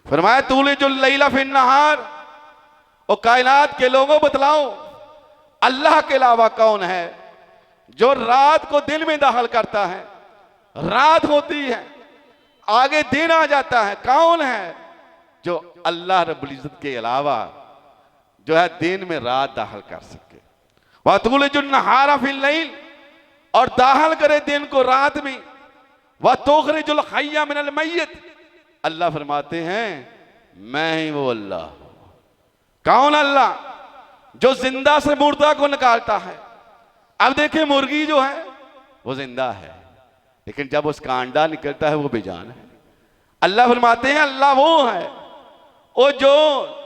फरमाया तूलिजुल लैला फिन नहार, और कायनात के लोगों बतलाओ अल्लाह के अलावा कौन है जो रात को दिन में दाखिल करता है। रात होती है, आगे दिन आ जाता है, कौन है जो अल्लाह रब्बुल इज्जत के अलावा जो है दिन में रात दाखिल कर सके। व तूलिजुन नहारा फिल लैल, और दाखिल करे दिन को रात में। व तुखरिजुल हय्य मिनल मय्यत, अल्लाह फरमाते हैं मैं ही वो अल्लाह हूं। कौन अल्लाह? जो जिंदा से मुर्दा को निकालता है। अब देखिए मुर्गी जो है वो जिंदा है, लेकिन जब उसका अंडा निकलता है वो बेजान है। अल्लाह फरमाते हैं अल्लाह वो है वो जो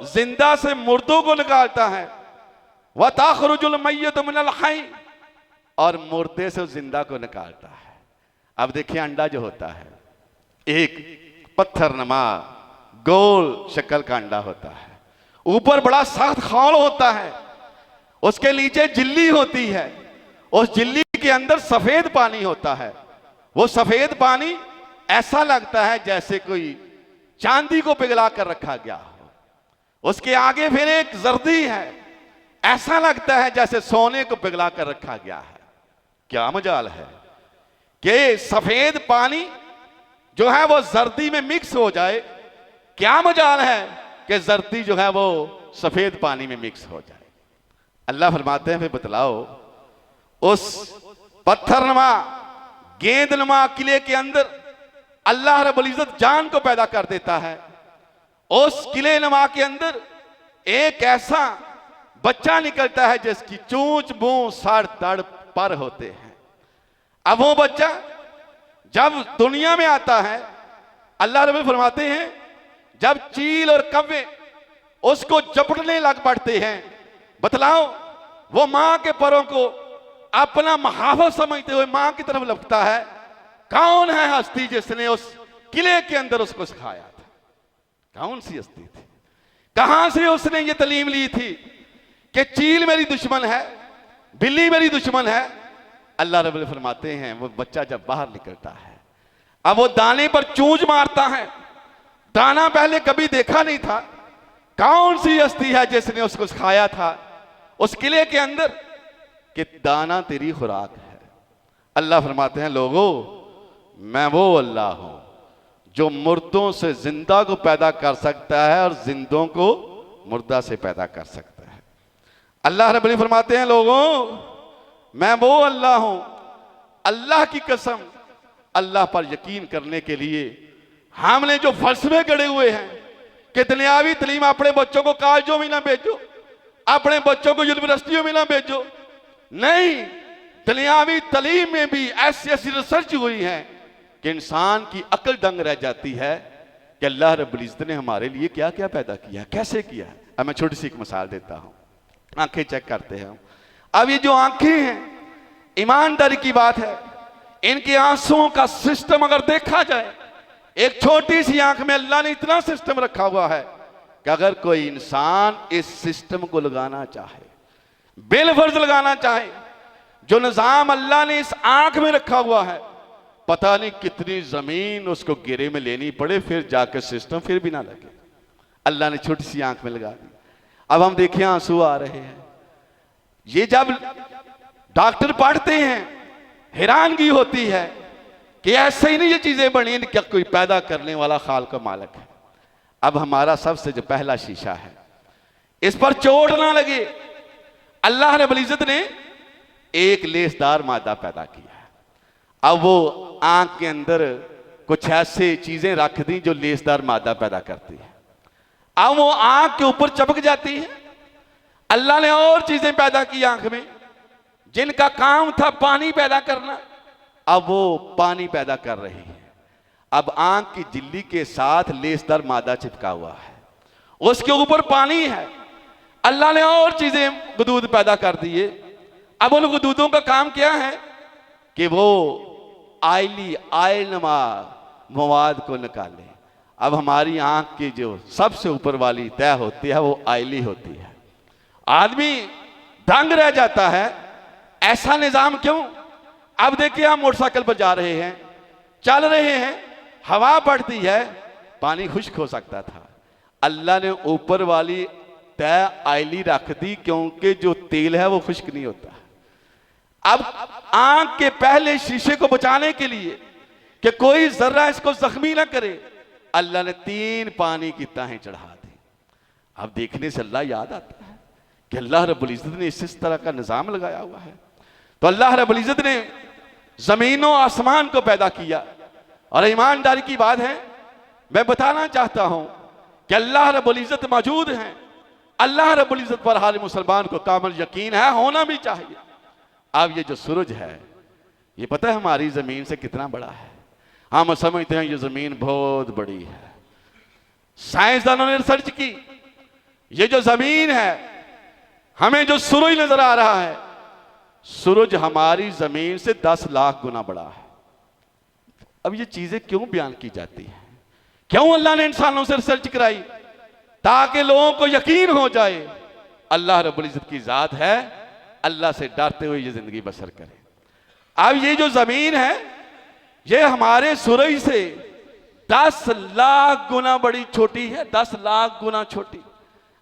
जिंदा से मुर्दों को निकालता है। व ताखरुजुल मय्यत मिनल हय्य, और मुर्दे से जिंदा को निकालता है। अब देखिए अंडा जो होता है एक पत्थर नमा गोल शक्ल का अंडा होता है, ऊपर बड़ा सख्त खौल होता है, उसके नीचे झिल्ली होती है, उस झिल्ली के अंदर सफेद पानी होता है। वो सफेद पानी ऐसा लगता है जैसे कोई चांदी को पिघला कर रखा गया हो। उसके आगे फिर एक जर्दी है, ऐसा लगता है जैसे सोने को पिघला कर रखा गया है। क्या मजाल है कि सफेद पानी जो है वो जर्दी में मिक्स हो जाए। क्या मजाल है कि जर्दी जो है वो सफेद पानी में मिक्स हो जाए। अल्लाह फरमाते हैं फिर बतलाओ उस पत्थरनुमा गेंदनुमा किले के अंदर अल्लाह रब्बुल इज्जत जान को पैदा कर देता है। उस किले नुमा के अंदर एक ऐसा बच्चा निकलता है जिसकी चूंच मुंह सर तड़ पर होते हैं। अब वो बच्चा जब दुनिया में आता है, अल्लाह रब्बुल फरमाते हैं जब चील और कव्वे उसको चपटने लग पड़ते हैं, बतलाओ वो मां के परों को अपना महावत समझते हुए मां की तरफ लपकता है। कौन है हस्ती जिसने उस किले के अंदर उसको सिखाया था? कौन सी हस्ती थी? कहां से उसने ये तालीम ली थी कि चील मेरी दुश्मन है, बिल्ली मेरी दुश्मन है? अल्लाह रब्बुल फरमाते हैं वो बच्चा जब बाहर निकलता है, अब वो दाने पर चूंच मारता है। दाना पहले कभी देखा नहीं था। कौन सी हस्ती है जिसने उसको सिखाया था उस किले के अंदर कि दाना तेरी खुराक है? अल्लाह फरमाते हैं लोगों मैं वो अल्लाह हूं जो मुर्दों से जिंदा को पैदा कर सकता है और जिंदों को मुर्दा से पैदा कर सकता है। अल्लाह रब्बुल फरमाते हैं लोगों मैं वो अल्लाह हूं। अल्लाह की कसम, अल्लाह पर यकीन करने के लिए हमने जो फलसफे गढ़े हुए हैं कि दुनियावी तालीम अपने बच्चों को कॉलेजों में ना भेजो, अपने बच्चों को यूनिवर्सिटियों में ना भेजो, नहीं, दुनियावी तालीम में भी ऐसी ऐसी रिसर्च हुई है कि इंसान की अकल दंग रह जाती है कि अल्लाह रब्बुल इज्जत ने हमारे लिए क्या क्या पैदा किया, कैसे किया है। अब मैं छोटी सी एक मिसाल देता हूं। आंखें चेक करते हैं। अब ये जो आंखें हैं, ईमानदारी की बात है, इनके आंसुओं का सिस्टम अगर देखा जाए, एक छोटी सी आंख में अल्लाह ने इतना सिस्टम रखा हुआ है कि अगर कोई इंसान इस सिस्टम को लगाना चाहे, बिलफर्ज लगाना चाहे, जो निजाम अल्लाह ने इस आंख में रखा हुआ है, पता नहीं कितनी जमीन उसको गिरे में लेनी पड़े फिर जाकर सिस्टम फिर भी ना लगे। अल्लाह ने छोटी सी आंख में लगा दी। अब हम देखिए आंसू आ रहे हैं। ये जब डॉक्टर पढ़ते हैं हैरानगी होती है कि ऐसे ही नहीं ये चीजें बनी, क्या कोई पैदा करने वाला खाल का मालिक है। अब हमारा सबसे जो पहला शीशा है, इस पर चोट ना लगे, अल्लाह रब्बुल इज्जत ने एक लेसदार मादा पैदा किया है। अब वो आंख के अंदर कुछ ऐसे चीजें रख दी जो लेसदार मादा पैदा करती है। अब वो आंख के ऊपर चपक जाती है। अल्लाह ने और चीजें पैदा की आंख में जिनका काम था पानी पैदा करना, अब वो पानी पैदा कर रही है। अब आंख की झिल्ली के साथ लेसदार मादा चिपका हुआ है, उसके ऊपर पानी है। अल्लाह ने और चीजें गुदूद पैदा कर दिए। अब उन गुदूदों का काम क्या है कि वो आयलनुमा मवाद को निकाले। अब हमारी आंख की जो सबसे ऊपर वाली तय होती है वो आयली होती है। आदमी दंग रह जाता है, ऐसा निजाम क्यों? अब देखिए हम मोटरसाइकिल पर जा रहे हैं, चल रहे हैं, हवा पड़ती है, पानी खुश्क हो सकता था, अल्लाह ने ऊपर वाली तय आयली रख दी, क्योंकि जो तेल है वो खुश्क नहीं होता। अब आंख के पहले शीशे को बचाने के लिए कि कोई जर्रा इसको जख्मी ना करे, अल्लाह ने 3 पानी की ताहें चढ़ा दी। अब देखने से अल्लाह याद आता है कि अल्लाह रब्बुल इज्जत ने इस तरह का निजाम लगाया हुआ है। तो अल्लाह रब्बुल इज्जत ने जमीनों आसमान को पैदा किया। और ईमानदारी की बात है, मैं बताना चाहता हूं कि अल्लाह रब्बुल इज्जत मौजूद है। अल्लाह रब्बुल इज्जत पर हर मुसलमान को कामिल यकीन है, होना भी चाहिए। अब ये जो सूरज है, ये पता है हमारी जमीन से कितना बड़ा है? हम समझते हैं ये जमीन बहुत बड़ी है। साइंसदानों ने रिसर्च की, ये जो जमीन है, हमें जो सूरज नजर आ रहा है, सूरज हमारी जमीन से 10 लाख गुना बड़ा है। अब ये चीजें क्यों बयान की जाती हैं? क्यों अल्लाह ने इंसानों से रिसर्च कराई? ताकि लोगों को यकीन हो जाए अल्लाह रब्बुल इज्जत की जात है, अल्लाह से डरते हुए ये जिंदगी बसर करें। अब ये जो जमीन है, ये हमारे सूरज से 10 लाख गुना बड़ी छोटी है, 10 लाख गुना छोटी।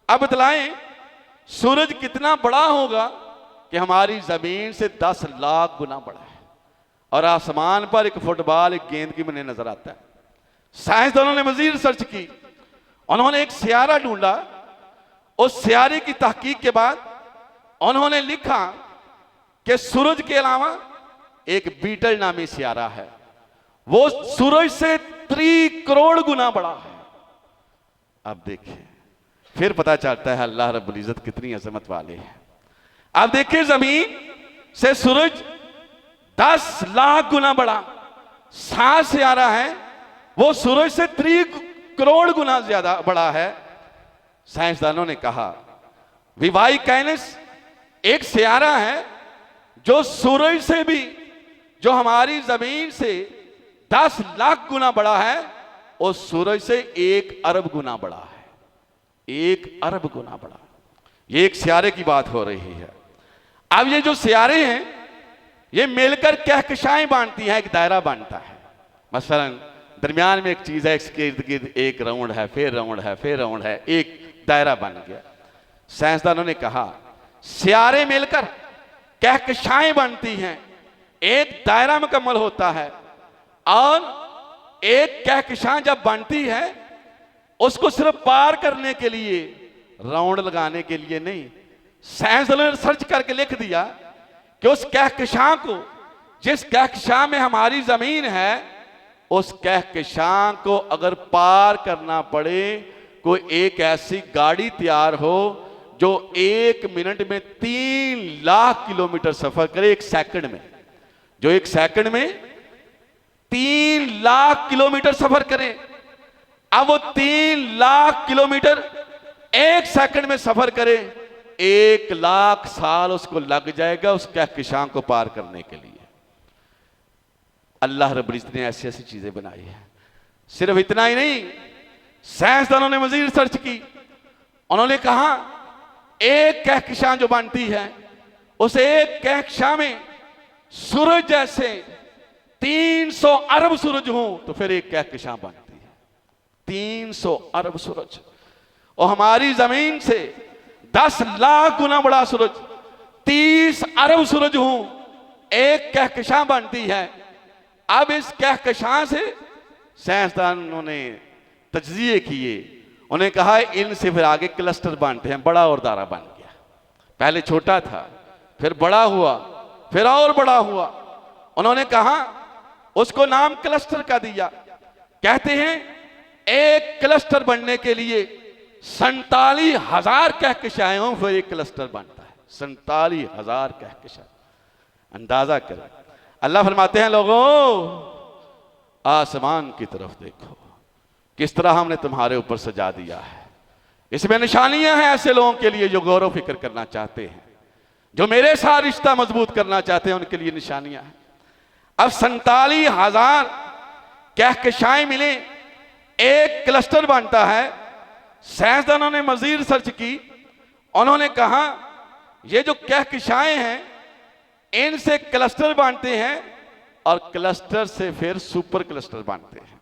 अब बतलाएं सूरज कितना बड़ा होगा कि हमारी जमीन से 10 लाख गुना बड़ा है। और आसमान पर एक फुटबॉल, एक गेंद की बने नजर आता है। साइंसदानों ने मजीद रिसर्च की, उन्होंने एक सियारा ढूंढा। उस सियारे की तहकीक के बाद उन्होंने लिखा कि सूरज के अलावा एक बीटल नामी सियारा है, वो सूरज से 3 करोड़ गुना बड़ा है। अब देखिए, फिर पता चलता है अल्लाह रब्बुल इज्जत कितनी अजमत वाले हैं। अब देखिए, जमीन से सूरज 10 लाख गुना बड़ा 7 सियारा है, वो सूरज से 3 करोड़ गुना ज्यादा बड़ा है। साइंसदानों ने कहा विवाई कैनस एक सियारा है जो सूरज से भी, जो हमारी जमीन से 10 लाख गुना बड़ा है, और सूरज से 1 अरब गुना बड़ा है। 1 अरब गुना बड़ा। ये एक सियारे की बात हो रही है। अब ये जो सियारे हैं, ये मिलकर कहकशाएं बांटती हैं, एक दायरा बांटता है। मसलन दरमियान में एक चीज है, इसके इर्द गिर्द एक राउंड है, फिर राउंड है, फिर राउंड है, एक दायरा बन गया। साइंसदानों ने कहा सियारे मिलकर कहकशाएं बनती हैं, एक दायरा मुकम्मल होता है। और एक कहकशां जब बनती है, उसको सिर्फ पार करने के लिए, राउंड लगाने के लिए नहीं, साइंसदानों ने रिसर्च करके लिख दिया कि उस कहकशां को, जिस कहकशां में हमारी जमीन है, उस कहकशां को अगर पार करना पड़े, कोई एक ऐसी गाड़ी तैयार हो जो 1 मिनट में 3 लाख किलोमीटर सफर करे, 1 सेकंड में, जो 1 सेकंड में 3 लाख किलोमीटर सफर करे। अब वो 3 लाख किलोमीटर 1 सेकंड में सफर करे, 1 लाख साल उसको लग जाएगा उस कहकशां को पार करने के लिए। अल्लाह रब्बुल इज्जत ने ऐसी ऐसी चीजें बनाई है। सिर्फ इतना ही नहीं, साइंसदानों ने मजीद रिसर्च की। उन्होंने कहा एक कहकशां जो बनती है, उस एक कहकशां में सूरज जैसे 300 अरब सूरज हो तो फिर एक कहकशां बनती है। 300 अरब सूरज। और हमारी जमीन से 10 लाख गुना बड़ा सूरज, 30 अरब सूरज हो, एक कहकशां बनती है। अब इस कहकशां से साइंसदानों ने तज्जिए किए, उन्हें कहा इनसे फिर आगे क्लस्टर बनते हैं, बड़ा और दायरा बन गया। पहले छोटा था, फिर बड़ा हुआ, फिर और बड़ा हुआ। उन्होंने कहा उसको नाम क्लस्टर का दिया। कहते हैं एक क्लस्टर बनने के लिए 47,000 कहकशाएं हों फिर एक क्लस्टर बनता है। 47,000 कहकशां। अंदाजा करें। अल्लाह फरमाते हैं लोगों आसमान की तरफ देखो, किस तरह हमने तुम्हारे ऊपर सजा दिया है। इसमें निशानियां हैं ऐसे लोगों के लिए जो गौर व फिक्र करना चाहते हैं, जो मेरे साथ रिश्ता मजबूत करना चाहते हैं, उनके लिए निशानियां हैं। अब 47,000 कहकशाएं मिले, एक क्लस्टर बनता है। साइंसदानों ने मजीद रिसर्च की। उन्होंने कहा ये जो कहकशाएं हैं, इनसे क्लस्टर बनते हैं और क्लस्टर से फिर सुपर क्लस्टर बनते हैं।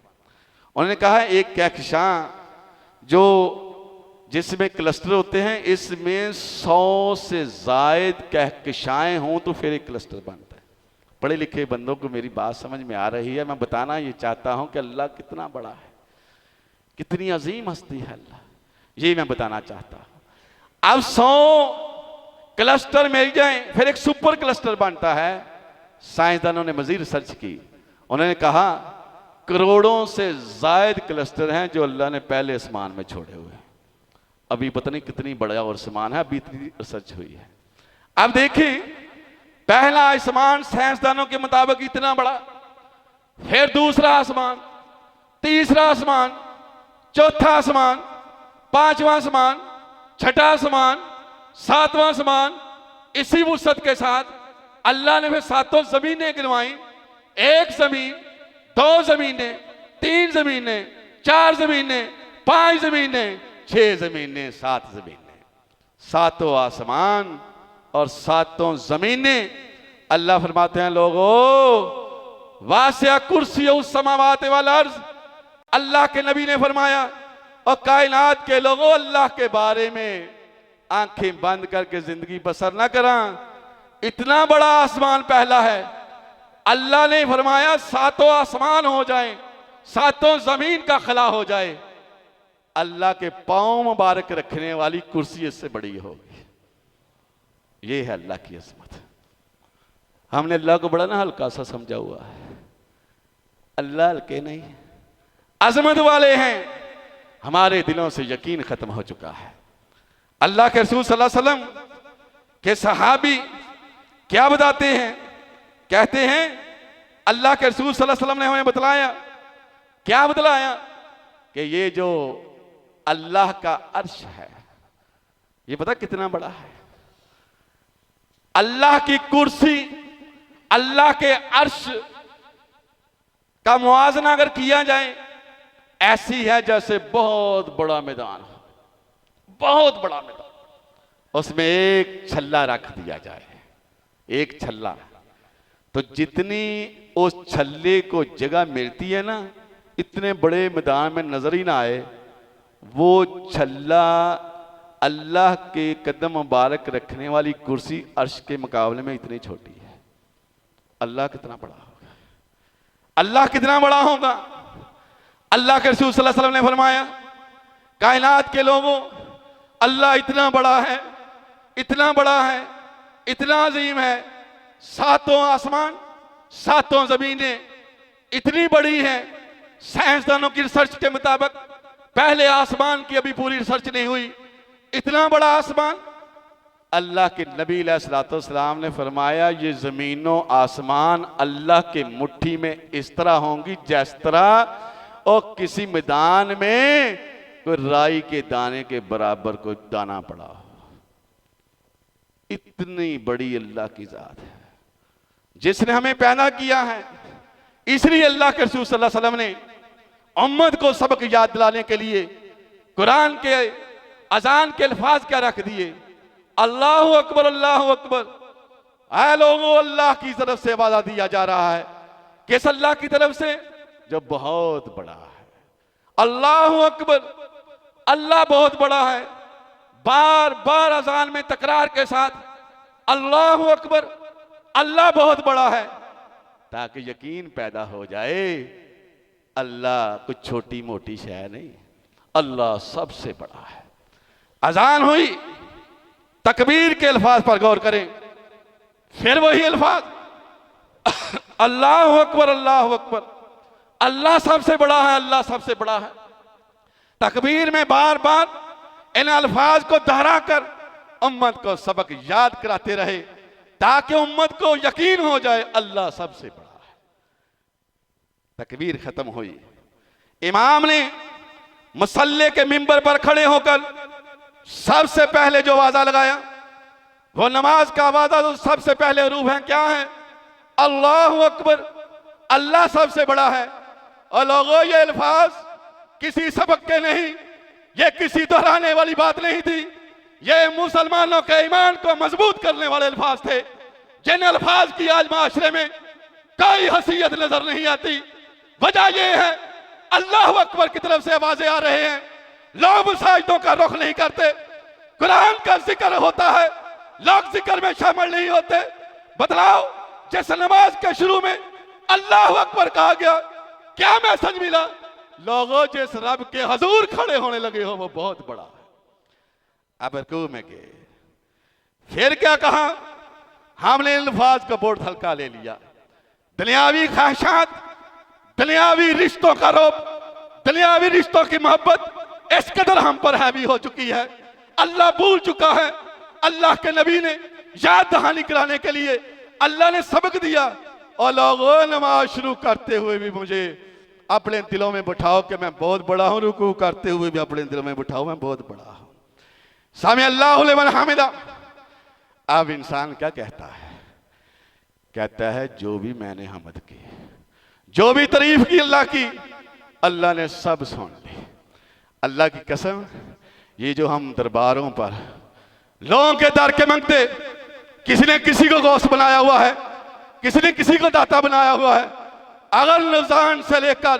उन्होंने कहा एक कहकशां जो जिसमें क्लस्टर होते हैं, इसमें 100 से जायद कहकशाएं हों तो फिर एक क्लस्टर बनता है। पढ़े लिखे बंदों को मेरी बात समझ में आ रही है। मैं बताना ये चाहता हूं कि अल्लाह कितना बड़ा है, कितनी अजीम हस्ती है अल्लाह, ये मैं बताना चाहता हूं। अब 100 क्लस्टर मिल जाएं फिर एक सुपर क्लस्टर बनता है। साइंसदानों ने मजीद रिसर्च की, उन्होंने कहा करोड़ों से जायद क्लस्टर हैं जो अल्लाह ने पहले आसमान में छोड़े हुए हैं। अभी पता नहीं कितनी बड़ा और आसमान है, अभी इतनी रिसर्च हुई है। अब देखिए, पहला आसमान साइंसदानों के मुताबिक इतना बड़ा, फिर दूसरा आसमान, तीसरा आसमान, चौथा आसमान, पांचवा आसमान, छठा आसमान, सातवां आसमान। इसी वुसअत के साथ अल्लाह ने फिर 7 जमीनें गिनवाई। 1 जमीन, 2 जमीनें, 3 जमीनें, 4 जमीनें, 5 जमीनें, 6 जमीनें, 7 जमीनें, 7 आसमान और 7 जमीनें। अल्लाह फरमाते हैं लोगों वासिया कुर्सी उस समावात वाल अर्ज़। अल्लाह के नबी ने फरमाया और कायनात के लोगों अल्लाह के बारे में आंखें बंद करके जिंदगी बसर ना करा। इतना बड़ा आसमान पहला है। अल्लाह ने फरमाया 7 आसमान हो जाएं, 7 जमीन का खला हो जाए, अल्लाह के पांव मुबारक रखने वाली कुर्सी इससे बड़ी होगी। ये है अल्लाह की अजमत। हमने अल्लाह को बड़ा ना हल्का सा समझा हुआ है। अल्लाह हल्के नहीं, अजमत वाले हैं। हमारे दिलों से यकीन खत्म हो चुका है। अल्लाह के रसूल सल्लल्लाहु अलैहि वसल्लम के सहाबी क्या बताते हैं, कहते हैं अल्लाह के रसूल सल्लल्लाहु अलैहि वसल्लम ने हमें बतलाया, क्या बतलाया कि ये जो अल्लाह का अर्श है, ये पता कितना बड़ा है। अल्लाह की कुर्सी अल्लाह के अर्श का मुआवजा अगर किया जाए, ऐसी है जैसे बहुत बड़ा मैदान हो, बहुत बड़ा मैदान, उसमें एक छल्ला रख दिया जाए, एक छल्ला, तो जितनी उस छल्ले को जगह मिलती है ना, इतने बड़े मैदान में नजर ही ना आए। वो छल्ला अल्लाह के कदम मुबारक रखने वाली कुर्सी अर्श के मुकाबले में इतनी छोटी है। अल्लाह कितना बड़ा होगा, अल्लाह कितना बड़ा होगा। अल्लाह के रसूल सल्लल्लाहु अलैहि वसल्लम ने फरमाया कायनात के लोगों अल्लाह इतना बड़ा है, इतना बड़ा है, इतना अजीम है। 7 आसमान, 7 जमीनें इतनी बड़ी हैं। साइंसदानों की रिसर्च के मुताबिक पहले आसमान की अभी पूरी रिसर्च नहीं हुई, इतना बड़ा आसमान। अल्लाह के नबी अलैहिस्सलाम ने फरमाया ये जमीनों आसमान अल्लाह के मुट्ठी में इस तरह होंगी जिस तरह और किसी मैदान में कोई राई के दाने के बराबर कोई दाना पड़ा हो। इतनी बड़ी अल्लाह की जात है जिसने हमें पैदा किया है। इसलिए अल्लाह के रसूल सल्लल्लाहु अलैहि वसल्लम ने उम्मत को सबक याद दिलाने के लिए कुरान के अजान के अल्फाज क्या रख दिए, अल्लाहु अकबर, अल्लाहु अकबर। ऐ लोगों अल्लाह की तरफ से वादा दिया जा रहा है। किस अल्लाह की तरफ से? जो बहुत बड़ा है। अल्लाहु अकबर, अल्लाह बहुत बड़ा है। बार बार अजान में तकरार के साथ अल्लाहु अकबर, अल्लाह बहुत बड़ा है, ताकि यकीन पैदा हो जाए अल्लाह कुछ छोटी मोटी शय नहीं, अल्लाह सबसे बड़ा है। अजान हुई, तकबीर के अल्फाज पर गौर करें, फिर वही अल्फाज अल्लाहु अकबर, अल्लाहु अकबर, अल्लाह सबसे बड़ा है, अल्लाह सबसे बड़ा है। तकबीर में बार बार इन अल्फाज को दोहरा कर उम्मत को सबक याद कराते रहे ताकि उम्मत को यकीन हो जाए अल्लाह सबसे बड़ा है। तकबीर खत्म हुई, इमाम ने मुसल्ले के मिंबर पर खड़े होकर सबसे पहले जो वादा लगाया वो नमाज का वादा, तो सबसे पहले रूह है क्या है? अल्लाहु अकबर, अल्लाह सबसे बड़ा है। और लोगों ये अल्फाज किसी सबक के नहीं, ये किसी दोहराने वाली बात नहीं थी, ये मुसलमानों के ईमान को मजबूत करने वाले अल्फाज थे, जिन अल्फाज की आज माशरे में कोई हसीयत नजर नहीं आती। वजह यह है अल्लाह अकबर की तरफ से आवाजें आ रहे हैं, लोग मसाजिदों का रुख नहीं करते, कुरान का जिक्र होता है, लोग जिक्र में शामिल नहीं होते। बतलाओ, जिस नमाज के शुरू में अल्लाह अकबर कहा गया, क्या मैसेज मिला? लोगों, जिस रब के हजूर खड़े होने लगे हो वो बहुत बड़ा है। अब रुकू में गए, फिर क्या कहा? हमने अल्फाज का बोर्ड हल्का ले लिया। दुनियावी ख्वाहिशात, दुनियावी रिश्तों का रोब, दुनियावी रिश्तों की मोहब्बत इस कदर हम पर हावी हो चुकी है, अल्लाह भूल चुका है। अल्लाह के नबी ने याद दहानी कराने के लिए अल्लाह ने सबक दिया, और लोगों, नमाज शुरू करते हुए भी मुझे अपने दिलों में बिठाओ कि मैं बहुत बड़ा हूं, रुकू करते हुए भी अपने दिलों में बिठाओ मैं बहुत बड़ा हूं। सामी अल्लाहु लिमन हमिदा। अब इंसान क्या कहता है? कहता है जो भी मैंने हमद की, जो भी तारीफ की अल्लाह की, अल्लाह ने सब सुन ली। अल्लाह की कसम, ये जो हम दरबारों पर लोगों के दर के मांगते, किसी ने किसी को गौस बनाया हुआ है, किसी ने किसी को दाता बनाया हुआ है। अगर नज़ान से लेकर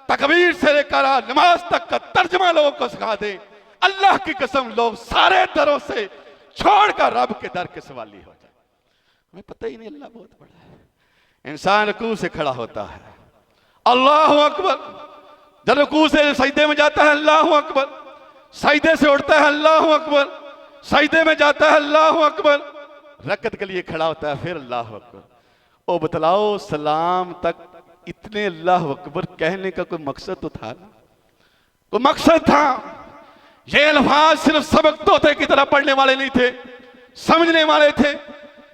तकबीर से लेकर नमाज तक का तर्जमा लोगों को सिखा दें, अल्लाह की कसम लोग सारे दरों से छोड़कर रब के दर के सवाली हो जाए। हमें पता ही नहीं अल्लाह बहुत बड़ा है। इंसान रुकू से खड़ा होता है, अल्लाह अकबर, जब रुकू से सजदे में जाता है अल्लाह अकबर, सजदे से उठता है अल्लाह अकबर, सजदे में जाता है अल्लाह अकबर, रकत के लिए खड़ा होता है फिर अल्लाह अकबर। ओ बतलाओ, सलाम तक इतने अल्लाह अकबर कहने का कोई मकसद तो था ना? कोई मकसद था? ये अल्फाज सिर्फ सबक तोते की तरह पढ़ने वाले नहीं थे, समझने वाले थे।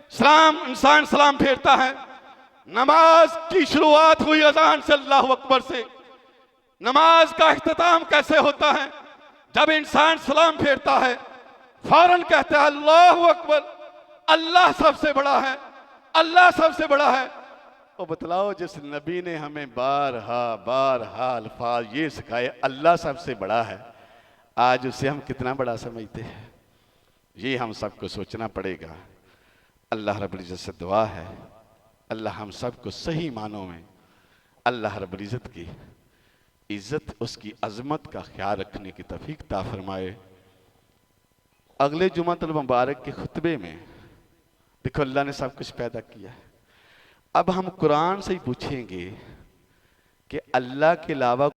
सलाम, इंसान सलाम फेरता है। नमाज की शुरुआत हुई अजान से, अल्लाह अकबर से। नमाज का इख्तिताम कैसे होता है? जब इंसान सलाम फेरता है फौरन कहता है अल्लाह अकबर, अल्लाह सबसे बड़ा है, अल्लाह सबसे बड़ा है। तो बतलाओ, जिस नबी ने हमें बारहा बारहा अल्फाज ये सिखाए अल्लाह सबसे बड़ा है, आज उसे हम कितना बड़ा समझते हैं? ये हम सबको सोचना पड़ेगा। अल्लाह रब्बुल इज़्ज़त से दुआ है, अल्लाह हम सबको सही मानों में अल्लाह रब्बुल इज़्ज़त की इज़्ज़त, उसकी अज़मत का ख्याल रखने की तौफीक अता फरमाए। अगले जुमातुल मुबारक के खुतबे में देखो अल्लाह ने सब कुछ पैदा किया है। अब हम कुरान से ही पूछेंगे कि अल्लाह के अलावा